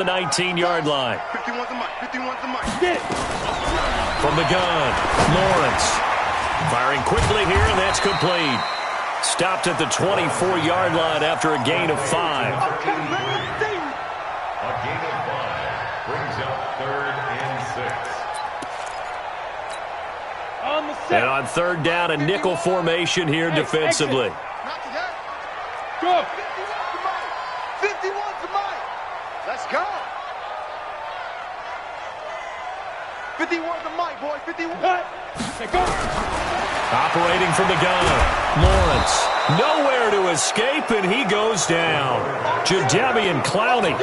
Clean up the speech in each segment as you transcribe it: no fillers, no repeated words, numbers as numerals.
the 19-yard line. 51's the mic. 51's the mic. From the gun, Lawrence. Firing quickly here, and that's complete. Stopped at the 24-yard line after a gain of 5. A gain of 5 brings up 3rd and 6. And on 3rd down, a nickel formation here defensively. Go. 51's the mic. Let's go. 51's the mic, boy. 51. Go. Operating from the gun, Lawrence. Nowhere to escape, and he goes down. Jadeveon Clowney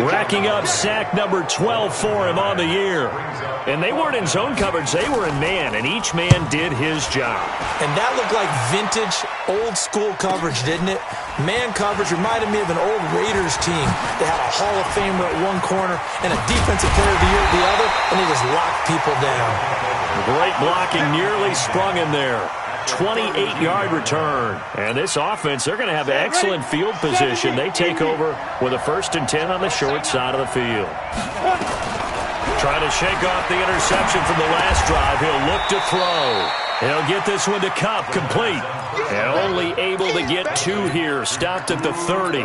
racking up sack number 12 for him on the year. And they weren't in zone coverage. They were in man, and each man did his job. And that looked like vintage, old-school coverage, didn't it? Man coverage reminded me of an old Raiders team. They had a Hall of Famer at one corner and a Defensive Player of the Year at the other, and they just locked people down. Great blocking, nearly sprung him there. 28-yard return. And this offense, they're going to have excellent field position. They take over with a 1st and 10 on the short side of the field. Trying to shake off the interception from the last drive. He'll look to throw. He'll get this one to Cup, complete. And only able to get 2 here. Stopped at the 30.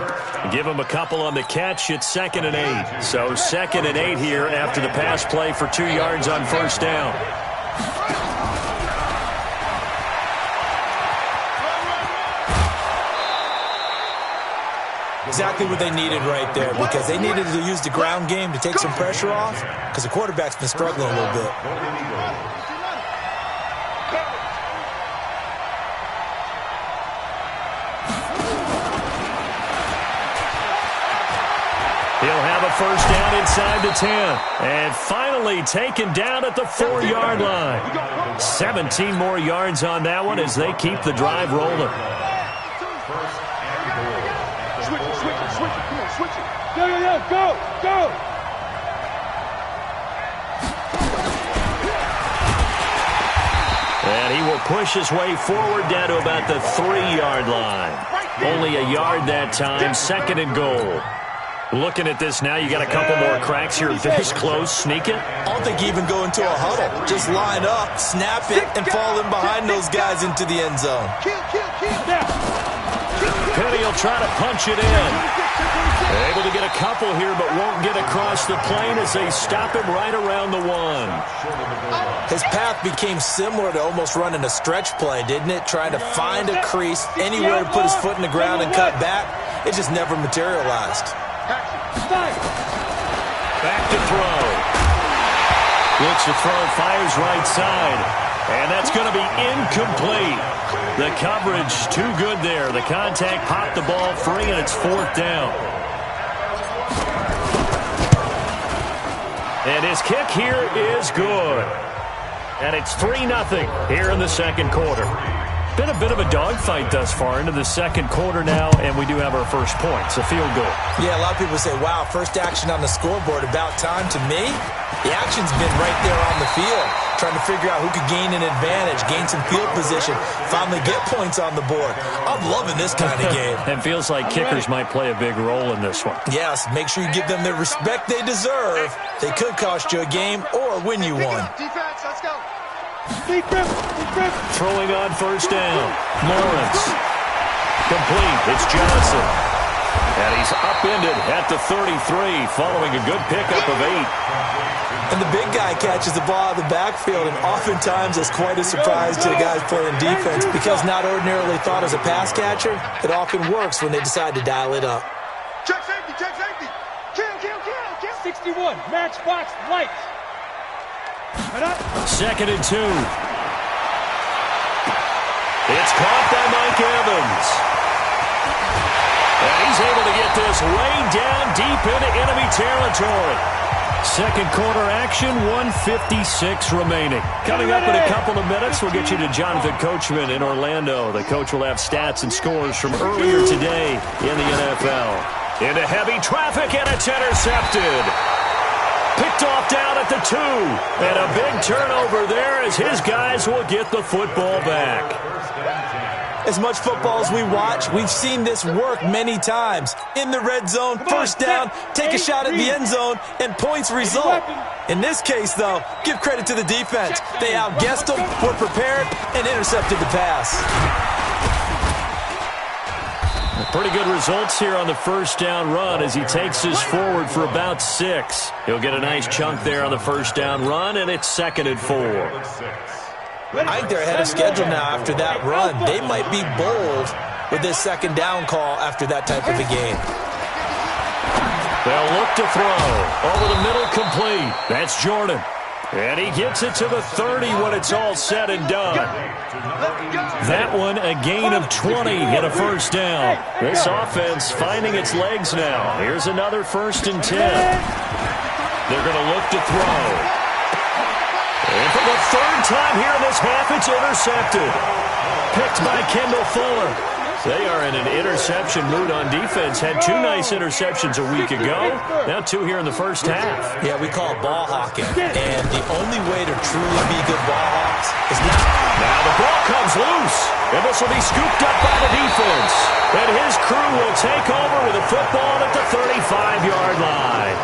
Give him a couple on the catch. It's 2nd and 8. So 2nd and 8 here after the pass play for 2 yards on 1st down. Exactly what they needed right there, because they needed to use the ground game to take some pressure off, because the quarterback's been struggling a little bit. He'll have a 1st down inside the 10. And finally taken down at the 4-yard line. 17 more yards on that one as they keep the drive rolling. Go. And he will push his way forward down to about the 3-yard line. Only a yard that time, 2nd and goal. Looking at this now, you got a couple more cracks here this close. Sneak it. I don't think you even go into a huddle. Just line up, snap it, and fall in behind those guys into the end zone. Penny will try to punch it in. Able to get a couple here, but won't get across the plane as they stop him right around the 1. His path became similar to almost running a stretch play, didn't it? Trying to find a crease, anywhere to put his foot in the ground and cut back. It just never materialized. Back to throw. Looks to throw, fires right side. And that's going to be incomplete. The coverage too good there. The contact popped the ball free, and it's 4th down. And his kick here is good. And it's 3-0 here in the 2nd quarter. Been a bit of a dogfight thus far into the 2nd quarter now, and we do have our first points, a field goal. Yeah, a lot of people say, wow, first action on the scoreboard, about time. To me, the action's been right there on the field, trying to figure out who could gain an advantage, gain some field position, finally get points on the board. I'm loving this kind of game. It feels like kickers might play a big role in this one. Yes, make sure you give them the respect they deserve. They could cost you a game or win you one. Defense, let's go. Throwing on 1st down. Lawrence. Complete. It's Johnson. And he's upended at the 33 following a good pickup of 8. And the big guy catches the ball out of the backfield, and oftentimes it's quite a surprise to the guys playing defense, because not ordinarily thought as a pass catcher, it often works when they decide to dial it up. Check safety. Kill. 61, match box, lights. 2nd and 2. It's caught by Mike Evans. And he's able to get this way down deep into enemy territory. 2nd quarter action, 1:56 remaining. Coming up in a couple of minutes, we'll get you to Jonathan Coachman in Orlando. The coach will have stats and scores from earlier today in the NFL. Into heavy traffic, and it's intercepted. Picked off down at the 2. And a big turnover there as his guys will get the football back. As much football as we watch, we've seen this work many times. In the red zone, first down, take a shot at the end zone, and points result. In this case, though, give credit to the defense. They outguessed them, were prepared, and intercepted the pass. Pretty good results here on the first down run as he takes us forward for about 6. He'll get a nice chunk there on the first down run, and it's 2nd and 4. I think they're ahead of schedule now after that run. They might be bold with this second down call after that type of a game. They'll look to throw. Over the middle, complete. That's Jordan. And he gets it to the 30 when it's all said and done. That one, a gain of 20 and a first down. This offense finding its legs now. Here's another 1st and 10. They're going to look to throw. And for the 3rd time here in this half, it's intercepted. Picked by Kendall Fuller. They are in an interception mood on defense. Had 2 nice interceptions a week ago. Now 2 here in the first half. Yeah, we call it ball hawking. And the only way to truly be good ball hawks is not. Now the ball comes loose. And this will be scooped up by the defense. And his crew will take over with the football at the 35-yard line.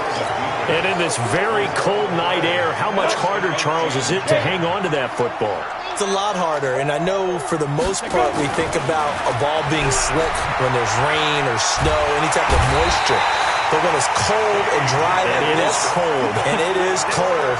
And in this very cold night air, how much harder, Charles, is it to hang on to that football? It's a lot harder, and I know for the most part we think about a ball being slick when there's rain or snow, any type of moisture. But when it's cold and dry like this, and it is cold,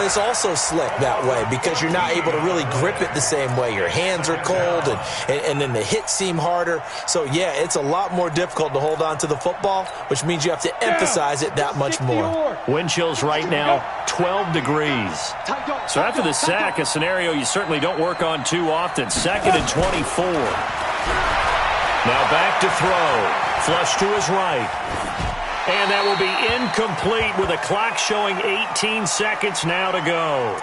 it's also slick that way because you're not able to really grip it the same way. Your hands are cold, and then the hits seem harder. So, yeah, it's a lot more difficult to hold on to the football, which means you have to emphasize it that much more. Wind chills right now, 12 degrees. So after the sack, a scenario you certainly don't work on too often. 2nd and 24. Now back to throw. Flush to his right. And that will be incomplete with the clock showing 18 seconds now to go.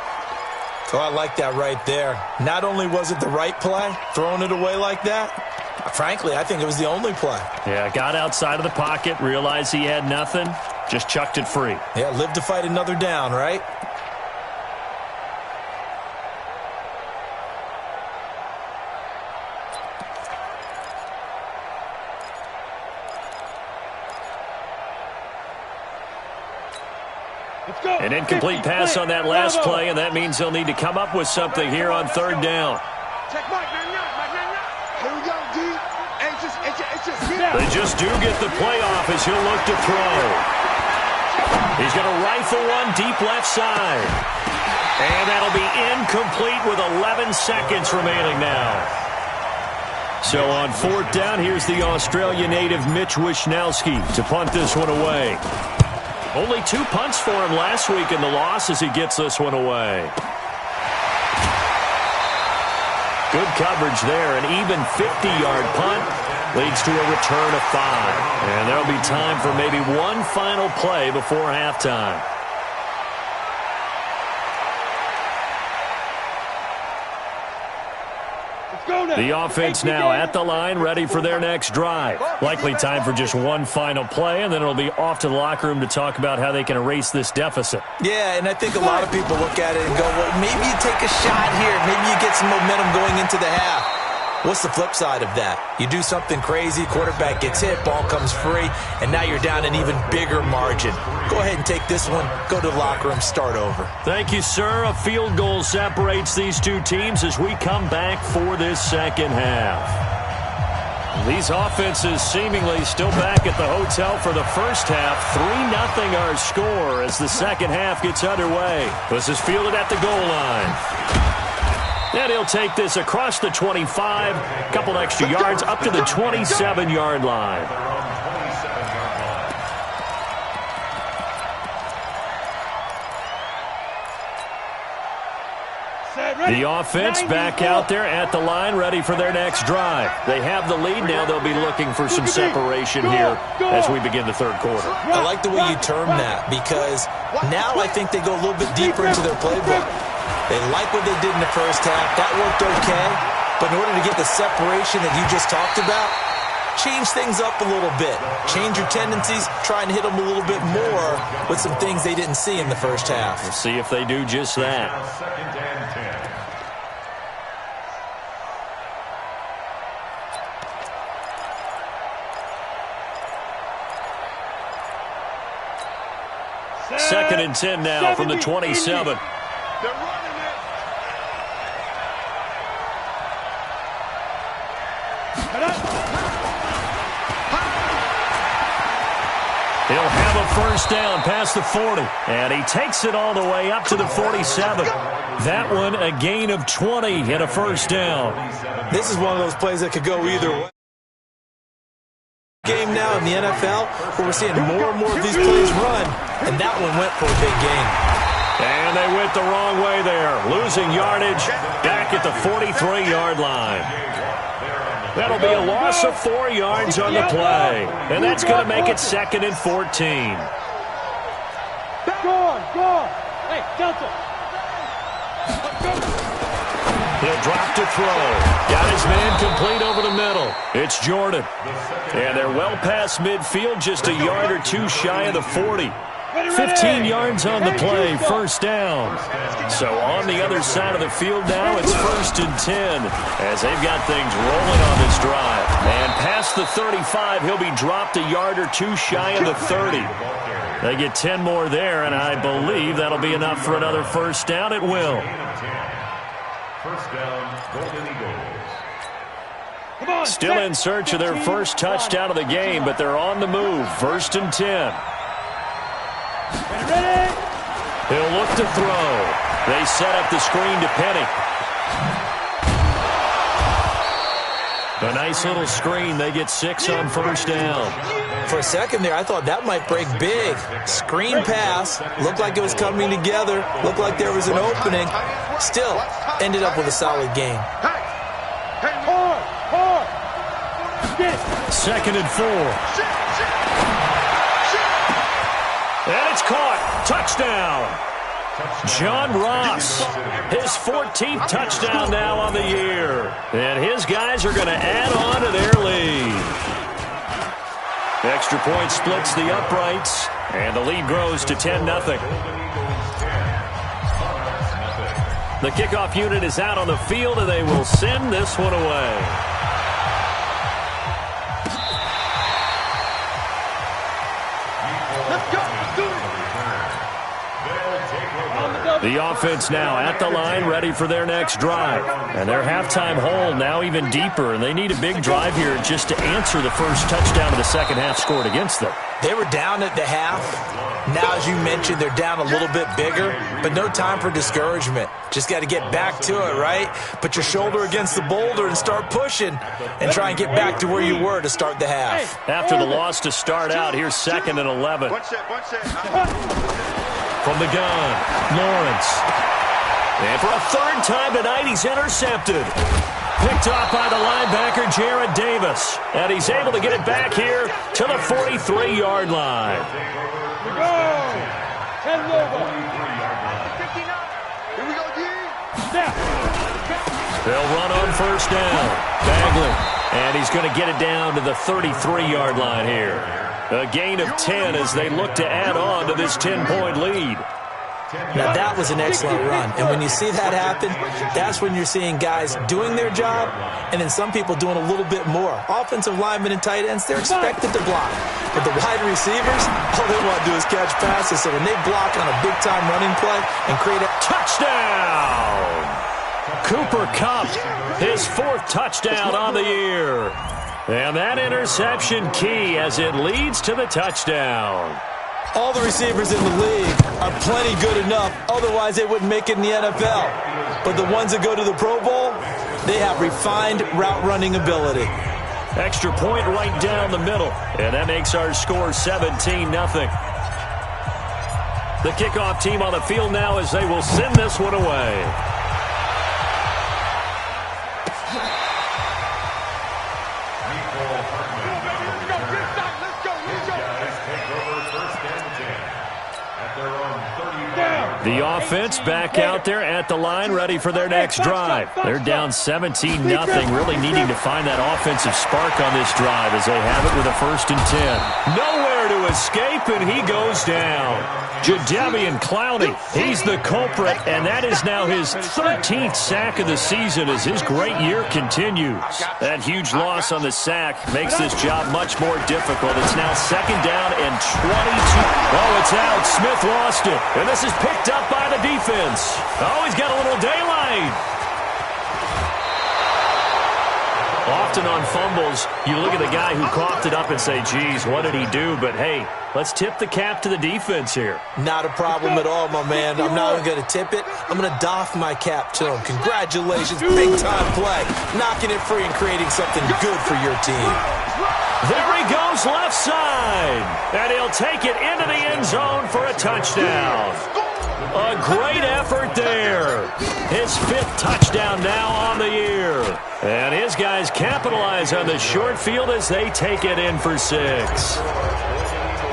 Oh, I like that right there. Not only was it the right play, throwing it away like that, frankly, I think it was the only play. Yeah, got outside of the pocket, realized he had nothing, just chucked it free. Yeah, live to fight another down, right? An incomplete pass on that last play, and that means they'll need to come up with something here on 3rd down. They just do get the play off as he'll look to throw. He's going to rifle one deep left side. And that'll be incomplete with 11 seconds remaining now. So on 4th down, here's the Australia native Mitch Wishnowski to punt this one away. Only 2 punts for him last week in the loss as he gets this one away. Good coverage there. An even 50-yard punt leads to a return of 5. And there'll be time for maybe one final play before halftime. The offense now at the line, ready for their next drive. Likely time for just one final play, and then it'll be off to the locker room to talk about how they can erase this deficit. Yeah, and I think a lot of people look at it and go, well, maybe you take a shot here. Maybe you get some momentum going into the half. What's the flip side of that? You do something crazy, quarterback gets hit, ball comes free, and now you're down an even bigger margin. Go ahead and take this one, go to the locker room, start over. Thank you, sir. A field goal separates these two teams as we come back for this second half. These offenses seemingly still back at the hotel for the first half. 3-0 our score as the second half gets underway. This is fielded at the goal line. And he'll take this across the 25, a couple extra yards up to the 27-yard line. The offense back out there at the line, ready for their next drive. They have the lead now. They'll be looking for some separation here as we begin the third quarter. I like the way you term that because now I think they go a little bit deeper into their playbook. They like what they did in the first half. That worked okay. But in order to get the separation that you just talked about, change things up a little bit. Change your tendencies. Try and hit them a little bit more with some things they didn't see in the first half. We'll see if they do just that. Second and 10 now from the 27. They're running it. He'll have a first down past the 40. And he takes it all the way up to the 47. That one a gain of 20 and a first down. This is one of those plays that could go either way. Game now in the NFL where we're seeing more and more of these plays run, and that one went for a big gain. And they went the wrong way there, losing yardage back at the 43-yard line. That'll be a loss of 4 yards on the play, and that's going to make it second and 14. Go on. Hey, Delta. He'll drop to throw. Got his man complete over the middle. It's Jordan. And they're well past midfield, just a yard or two shy of the 40. 15 yards on the play, first down. So on the other side of the field now, it's first and 10 as they've got things rolling on this drive. And past the 35, he'll be dropped a yard or two shy of the 30. They get 10 more there, and I believe that'll be enough for another first down. It will. First down, Golden Eagles. Still in search of their first touchdown of the game, but they're on the move. First and 10. He'll look to throw. They set up the screen to Penny. A nice little screen. They get 6 on first down. For a second there, I thought that might break big. Screen pass. Looked like it was coming together. Looked like there was an opening. Still, ended up with a solid game. Hard. Second and 4. And it's caught. Touchdown. John Ross, his 14th touchdown now on the year. And his guys are going to add on to their lead. Extra point splits the uprights, and the lead grows to 10-0. The kickoff unit is out on the field, and they will send this one away. The offense now at the line, ready for their next drive. And their halftime hole now even deeper, and they need a big drive here just to answer the first touchdown of the second half scored against them. They were down at the half. Now, as you mentioned, they're down a little bit bigger, but no time for discouragement. Just got to get back to it, right? Put your shoulder against the boulder and start pushing and try and get back to where you were to start the half. After the loss to start out, here's second and 11. From the gun, Lawrence. And for a third time tonight, he's intercepted. Picked off by the linebacker, Jared Davis. And he's able to get it back here to the 43-yard line. They'll run on first down. Bagley. And he's going to get it down to the 33-yard line here. A gain of 10 as they look to add on to this 10-point lead. Now, that was an excellent run. And when you see that happen, that's when you're seeing guys doing their job and then some people doing a little bit more. Offensive linemen and tight ends, they're expected to block. But the wide receivers, all they want to do is catch passes. So when they block on a big-time running play and create a touchdown, Cooper Kupp, his 4th touchdown on the year. And that interception key as it leads to the touchdown. All the receivers in the league are plenty good enough. Otherwise, they wouldn't make it in the NFL. But the ones that go to the Pro Bowl, they have refined route running ability. Extra point right down the middle. And that makes our score 17-0. The kickoff team on the field now as they will send this one away. The offense back out there at the line, ready for their next drive. They're down 17-0, really needing to find that offensive spark on this drive as they have it with a 1st and 10. Nowhere to to escape, and he goes down. Jadeveon Clowney, he's the culprit, and that is now his 13th sack of the season as his great year continues. That huge loss on the sack makes this job much more difficult. It's now 2nd down and 22. Oh, it's out. Smith lost it, and this is picked up by the defense. Oh, he's got a little daylight. Often on fumbles, you look at the guy who coughed it up and say, geez, what did he do? But, hey, let's tip the cap to the defense here. Not a problem at all, my man. I'm not even going to tip it. I'm going to doff my cap to him. Congratulations, big-time play. Knocking it free and creating something good for your team. There he goes left side. And he'll take it into the end zone for a touchdown. A great effort there. His 5th touchdown now on the year. And his guys capitalize on the short field as they take it in for 6.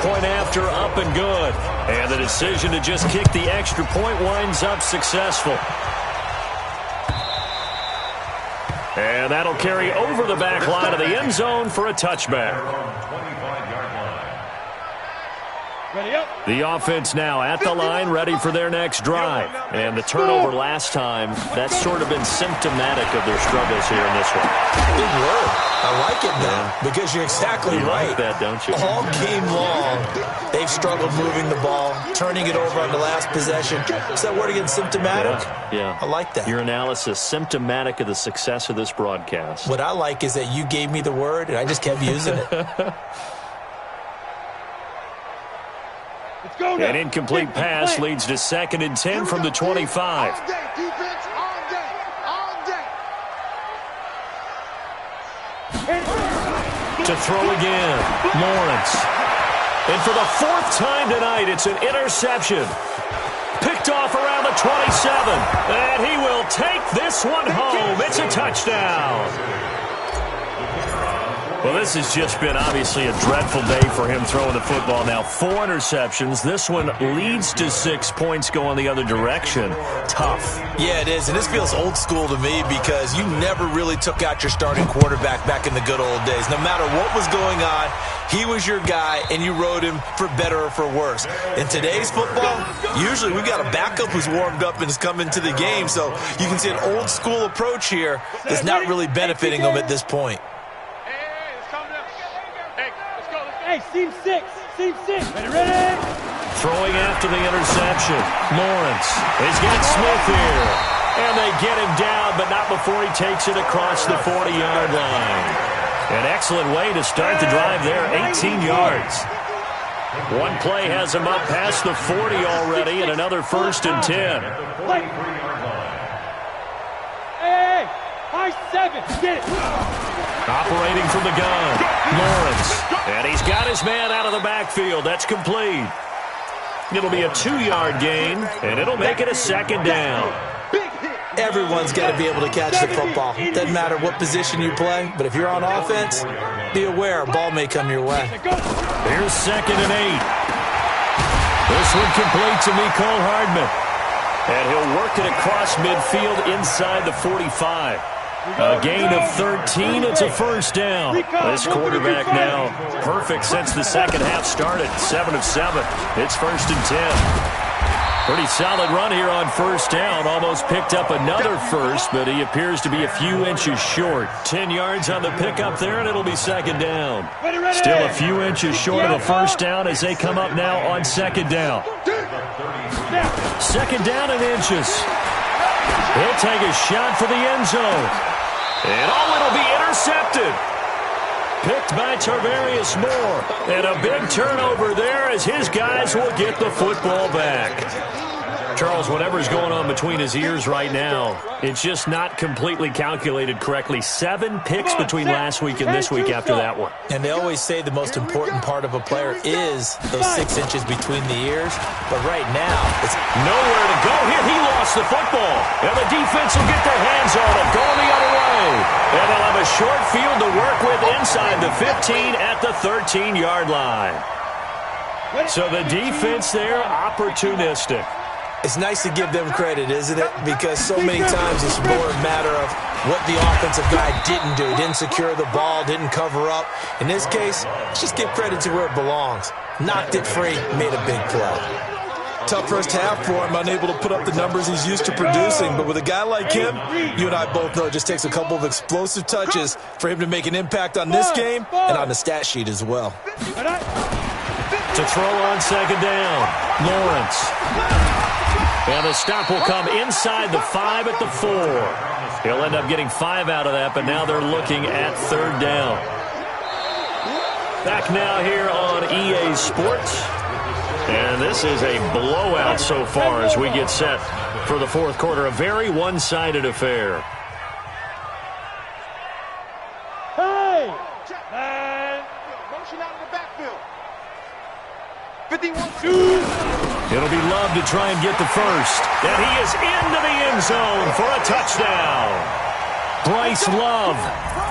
Point after up and good. And the decision to just kick the extra point winds up successful. And that'll carry over the back line of the end zone for a touchback. The offense now at the line, ready for their next drive. And the turnover last time, that's sort of been symptomatic of their struggles here in this one. Big word. I like it now, because you're exactly right. You like that, don't you? All game long, they've struggled moving the ball, turning it over on the last possession. Is that word again, symptomatic? Yeah. I like that. Your analysis, symptomatic of the success of this broadcast. What I like is that you gave me the word, and I just kept using it. An incomplete pass leads to 2nd and 10 from the 25. All day, defense, all day, all day. To throw again, Lawrence. And for the 4th time tonight, it's an interception. Picked off around the 27. And he will take this one home. It's a touchdown. Well, this has just been obviously a dreadful day for him throwing the football. Now 4 interceptions. This one leads to 6 points going the other direction. Tough. Yeah, it is. And this feels old school to me because you never really took out your starting quarterback back in the good old days. No matter what was going on, he was your guy, and you rode him for better or for worse. In today's football, usually we've got a backup who's warmed up and has come into the game. So you can see an old school approach here that's not really benefiting them at this point. Hey, seam 6. Ready? Throwing after the interception. Lawrence. He's got Smith here. And they get him down, but not before he takes it across the 40-yard line. An excellent way to start the drive there, 18 yards. One play has him up past the 40 already, and another 1st and 10. Hey, high 7. Get it. Operating from the gun, Lawrence. And he's got his man out of the backfield. That's complete. It'll be a 2-yard gain, and it'll make it a 2nd down. Everyone's got to be able to catch the football. Doesn't matter what position you play, but if you're on offense, be aware a ball may come your way. Here's 2nd and 8. This one complete to Mecole Hardman. And he'll work it across midfield inside the 45. A gain of 13. It's a 1st down. This quarterback now perfect since the second half started. 7 of 7. It's 1st and 10. Pretty solid run here on 1st down. Almost picked up another first, but he appears to be a few inches short. 10 yards on the pickup there, and it'll be 2nd down. Still a few inches short of a 1st down as they come up now on 2nd down. 2nd down and inches. He'll take a shot for the end zone. And it'll be intercepted. Picked by Tarvarius Moore. And a big turnover there as his guys will get the football back. Charles, whatever's going on between his ears right now, it's just not completely calculated correctly. 7 picks between last week and this week after that one. And they always say the most important part of a player is those 6 inches between the ears. But right now, it's nowhere to go here. He lost the football. And the defense will get their hands on it, going the other way. And they'll have a short field to work with inside the 15 at the 13-yard line. So the defense there, opportunistic. It's nice to give them credit, isn't it? Because so many times it's more a matter of what the offensive guy didn't do. Didn't secure the ball, didn't cover up. In this case, let's just give credit to where it belongs. Knocked it free, made a big play. Tough first half for him, unable to put up the numbers he's used to producing. But with a guy like him, you and I both know it just takes a couple of explosive touches for him to make an impact on this game and on the stat sheet as well. To throw on second down, Lawrence. And the stop will come inside the 5 at the 4. He'll end up getting 5 out of that, but now they're looking at third down. Back now here on EA Sports. And this is a blowout so far as we get set for the fourth quarter. A very one-sided affair. Hey! Motion out of the backfield. 51. It'll be Love to try and get the first. And he is into the end zone for a touchdown. Bryce Love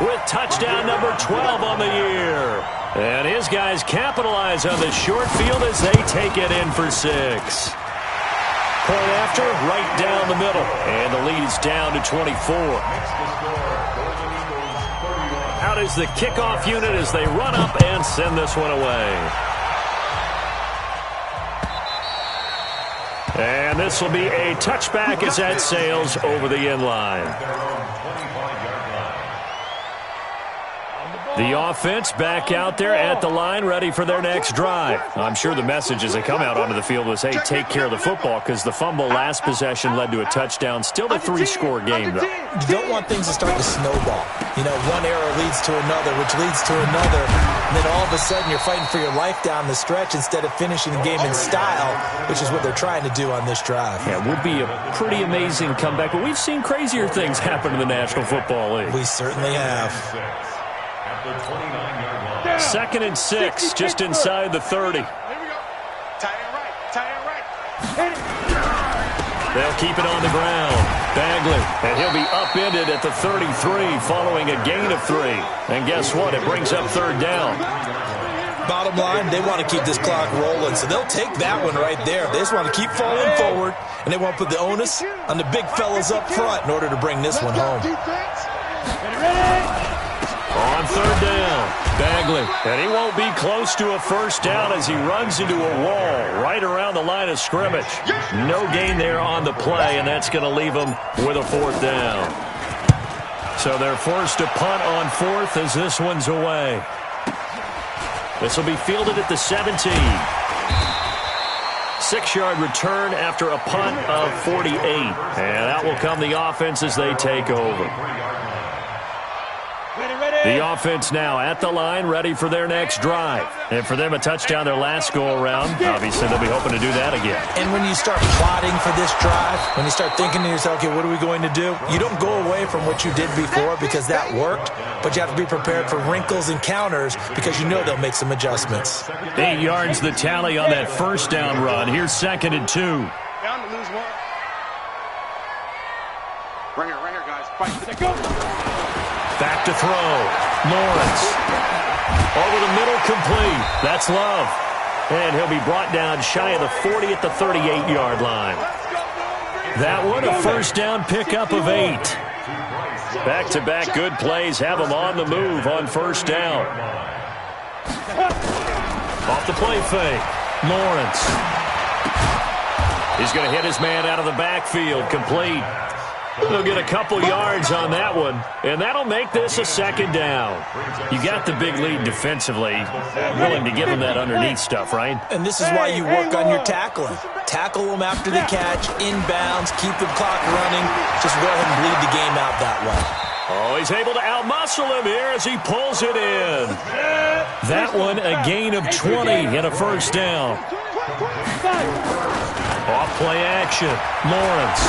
with touchdown number 12 on the year. And his guys capitalize on the short field as they take it in for 6. Point after, right down the middle. And the lead is down to 24. Out is the kickoff unit as they run up and send this one away. And this will be a touchback as that sails over the end line. The offense back out there at the line, ready for their next drive. I'm sure the message as they come out onto the field was, hey, take care of the football, because the fumble last possession led to a touchdown. Still a 3-score game, though. You don't want things to start to snowball. You know, one error leads to another, which leads to another. And then all of a sudden you're fighting for your life down the stretch instead of finishing the game in style, which is what they're trying to do on this drive. Yeah, it would be a pretty amazing comeback, but we've seen crazier things happen in the National Football League. We certainly have. 2nd and 6, just inside the 30. Here we go. Tie it right. Tie it right. They'll keep it on the ground. Bagley, and he'll be upended at the 33 following a gain of 3. And guess what? It brings up third down. Bottom line, they want to keep this clock rolling, so they'll take that one right there. They just want to keep falling forward, and they want to put the onus on the big fellas up front in order to bring this one home. On third down, Bagley, and he won't be close to a first down as he runs into a wall right around the line of scrimmage. No gain there on the play, and that's going to leave them with a 4th down. So they're forced to punt on 4th as this one's away. This will be fielded at the 17. 6-yard return after a punt of 48. And out will come the offense as they take over. The offense now at the line, ready for their next drive. And for them, a touchdown their last go-around. Obviously, they'll be hoping to do that again. And when you start plotting for this drive, when you start thinking to yourself, okay, what are we going to do? You don't go away from what you did before because that worked, but you have to be prepared for wrinkles and counters because you know they'll make some adjustments. 8 yards the tally on that first down run. Here's 2nd and 2. Down to lose 1. Right here, guys. Fight. Go. Back to throw. Lawrence. Over the middle, complete. That's Love. And he'll be brought down shy of the 40 at the 38-yard line. That one, a first down pickup of 8. Back-to-back good plays have them on the move on first down. Off the play fake. Lawrence. He's going to hit his man out of the backfield. Complete. They'll get a couple yards on that one, and that'll make this a 2nd down. You got the big lead defensively, willing to give them that underneath stuff, right? And this is why you work on your tackling. Tackle them after the catch, inbounds, keep the clock running. Just go ahead and bleed the game out that way. Oh, he's able to outmuscle him here as he pulls it in. That one, a gain of 20 and a first down. Off play action, Lawrence.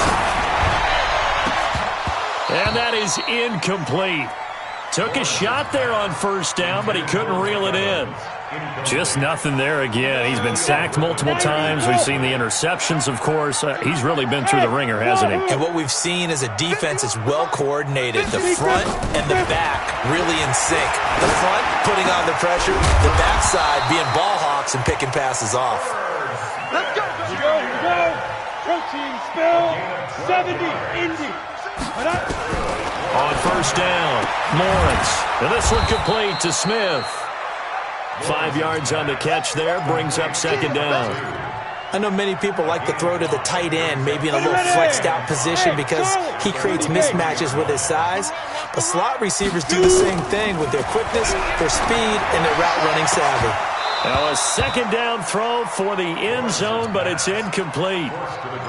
And that is incomplete. Took a shot there on first down, but he couldn't reel it in. Just nothing there again. He's been sacked multiple times. We've seen the interceptions, of course. He's really been through the ringer, hasn't he? And what we've seen is a defense that's well coordinated. The front and the back really in sync. The front putting on the pressure, the backside being ball hawks and picking passes off. Let's go. Here we go. Machine spill. 70, Indy. On first down, Lawrence. And this one complete to Smith. 5 yards on the catch there, brings up second down. I know many people like to throw to the tight end, maybe in a little flexed out position because he creates mismatches with his size. But slot receivers do the same thing with their quickness, their speed, and their route running savvy. Now a second down throw for the end zone, but it's incomplete.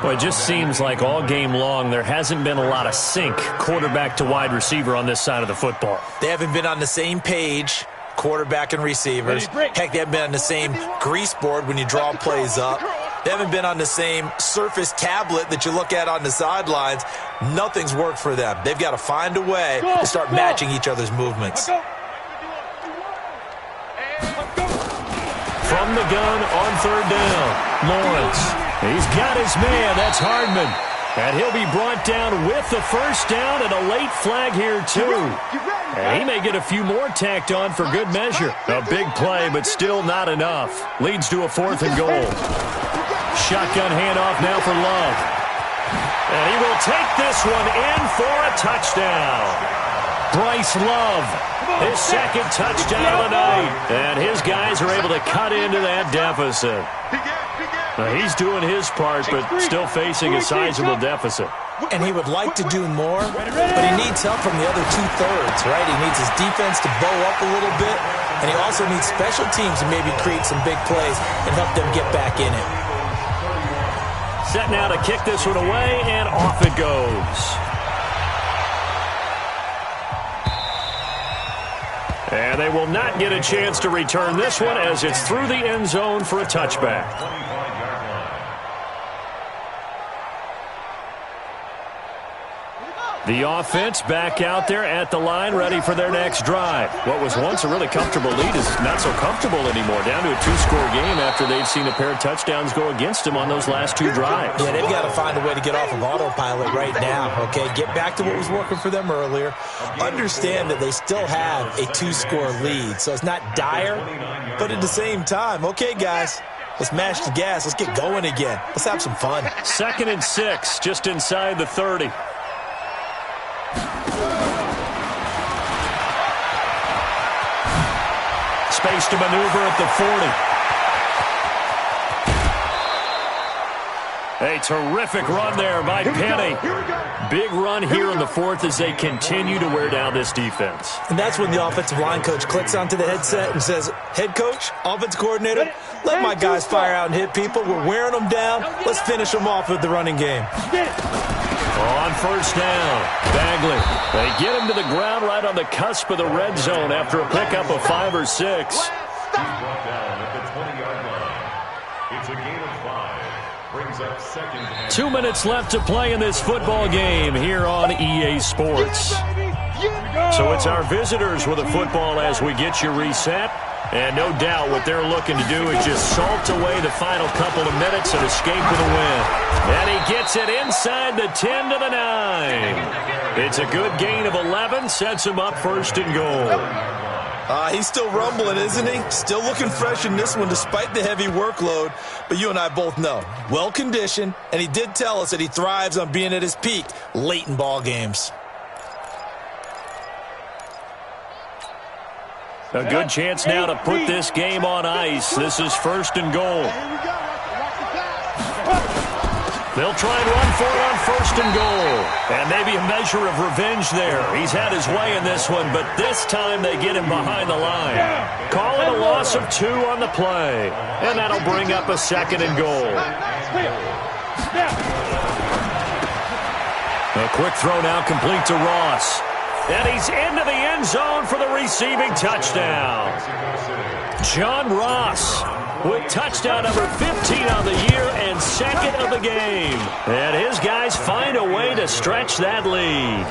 Well, it just seems like all game long there hasn't been a lot of sync quarterback to wide receiver on this side of the football. They haven't been on the same page, quarterback and receivers. Heck, they haven't been on the same grease board when you draw plays up. They haven't been on the same Surface tablet that you look at on the sidelines. Nothing's worked for them. They've got to find a way to start matching each other's movements. From the gun on third down, Lawrence. He's got his man. That's Hardman. And he'll be brought down with the first down and a late flag here, too. And he may get a few more tacked on for good measure. A big play, but still not enough. Leads to a 4th and goal. Shotgun handoff now for Love. And he will take this one in for a touchdown. Bryce Love, his second touchdown of the night. And his guys are able to cut into that deficit. Now, he's doing his part, but still facing a sizable deficit. And he would like to do more, but he needs help from the other 2/3, right? He needs his defense to bow up a little bit, and he also needs special teams to maybe create some big plays and help them get back in it. Set now to kick this one away, and off it goes. And they will not get a chance to return this one as it's through the end zone for a touchback. The offense back out there at the line, ready for their next drive. What was once a really comfortable lead is not so comfortable anymore. Down to a 2-score game after they've seen a pair of touchdowns go against them on those last 2 drives. Yeah, they've got to find a way to get off of autopilot right now, okay? Get back to what was working for them earlier. Understand that they still have a 2-score lead, so it's not dire, but at the same time, okay, guys, let's mash the gas. Let's get going again. Let's have some fun. 2nd and 6, just inside the 30. Space to maneuver at the 40. A terrific run there by Penny. Big run here in the 4th as they continue to wear down this defense. And that's when the offensive line coach clicks onto the headset and says, head coach, offensive coordinator, let my guys fire out and hit people. We're wearing them down. Let's finish them off with the running game. On first down, Bagley. They get him to the ground right on the cusp of the red zone after a pickup of 5 or 6. He's brought down at the 20-yard line. It's a gain of 5. Brings up second and 2 minutes left to play in this football game here on EA Sports. So it's our visitors with the football as we get you reset. And no doubt what they're looking to do is just salt away the final couple of minutes and escape with a win. And he gets it inside the 10 to the 9. It's a good gain of 11, sets him up 1st and goal. He's still rumbling, isn't he? Still looking fresh in this one despite the heavy workload. But you and I both know, well-conditioned, and he did tell us that he thrives on being at his peak late in ball games. A good chance now to put this game on ice. This is 1st and goal. They'll try and run for it on 1st and goal. And maybe a measure of revenge there. He's had his way in this one, but this time they get him behind the line. Call it a loss of 2 on the play. And that'll bring up a 2nd and goal. A quick throw now complete to Ross. And he's into the end zone for the receiving touchdown. John Ross with touchdown number 15 on the year and 2nd of the game. And his guys find a way to stretch that lead.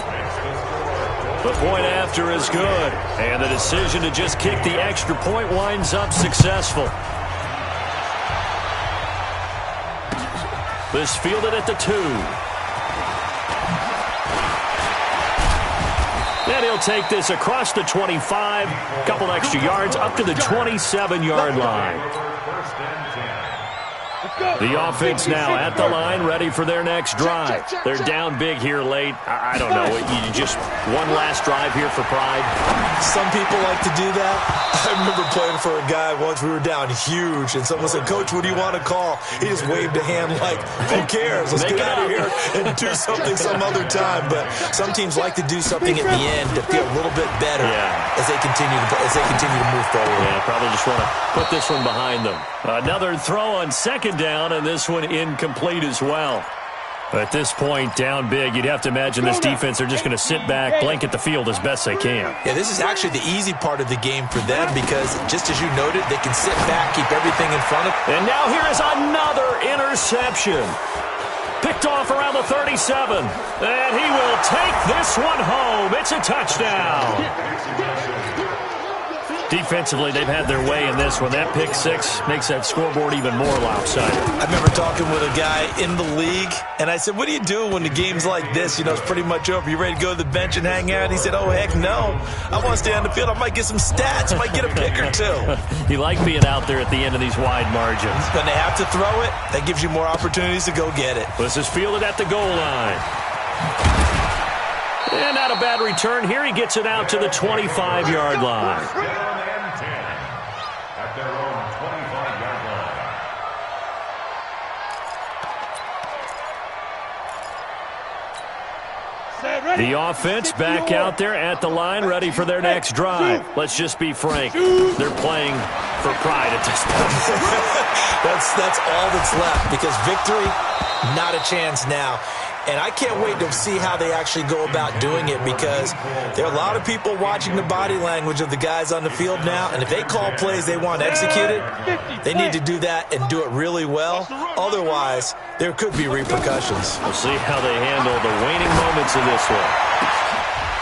The point after is good. And the decision to just kick the extra point winds up successful. This fielded at the 2. And he'll take this across the 25, couple extra yards up to the 27-yard line. The offense now at the line, ready for their next drive. They're down big here late. I don't know. You just one last drive here for pride. Some people like to do that. I remember playing for a guy once. We were down huge, and someone said, "Coach, what do you want to call?" He just waved a hand like, "Who cares? Let's get out of here and do something some other time." But some teams like to do something at the end to feel a little bit better as they continue to move forward. Yeah, probably just want to put this one behind them. Another throw on second down, and this one incomplete as well. At this point, down big, you'd have to imagine this defense are just going to sit back, blanket the field as best they can. Yeah, this is actually the easy part of the game for them because, just as you noted, they can sit back, keep everything in front of them. And now here is another interception. Picked off around the 37. And he will take this one home. It's a touchdown. Defensively, they've had their way in this one. That pick six makes that scoreboard even more lopsided. I remember talking with a guy in the league, and I said, "What do you do when the game's like this? You know, it's pretty much over. You ready to go to the bench and hang out?" And he said, "Oh, heck no. I want to stay on the field. I might get some stats. I might get a pick or two." You like being out there at the end of these wide margins. When they have to throw it, that gives you more opportunities to go get it. This is fielded at the goal line. And not a bad return here. He gets it out to the 25-yard line. At their own 25-yard line. The offense back out there at the line, ready for their next drive. Let's just be frank. They're playing for pride at this point. That's all that's left because victory, not a chance now. And I can't wait to see how they actually go about doing it because there are a lot of people watching the body language of the guys on the field now. And if they call plays they want executed, they need to do that and do it really well. Otherwise, there could be repercussions. We'll see how they handle the waning moments of this one.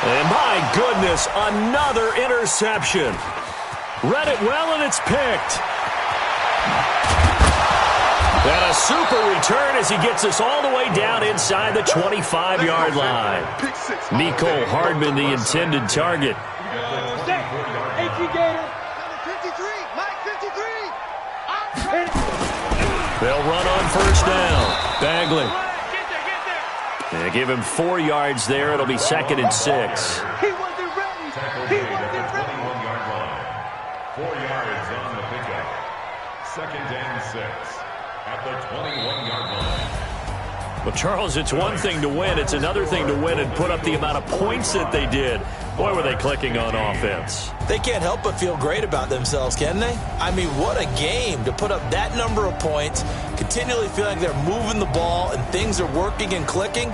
And my goodness, another interception. Read it well, and it's picked. And a super return as he gets us all the way down inside the 25-yard line. Mecole Hardman, the intended target. They'll run on first down. Bagley. They give him 4 yards there. It'll be 2nd and 6. He wasn't ready. He wasn't ready. 21-yard line. 4 yards on the pickup. 2nd and 6. At the 21-yard line. Well, Charles, it's one thing to win. It's another thing to win and put up the amount of points that they did. Boy, were they clicking on offense. They can't help but feel great about themselves, can they? I mean, what a game to put up that number of points, continually feeling like they're moving the ball and things are working and clicking.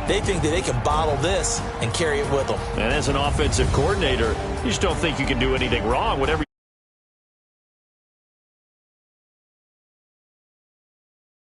They think that they can bottle this and carry it with them. And as an offensive coordinator, you just don't think you can do anything wrong. Whatever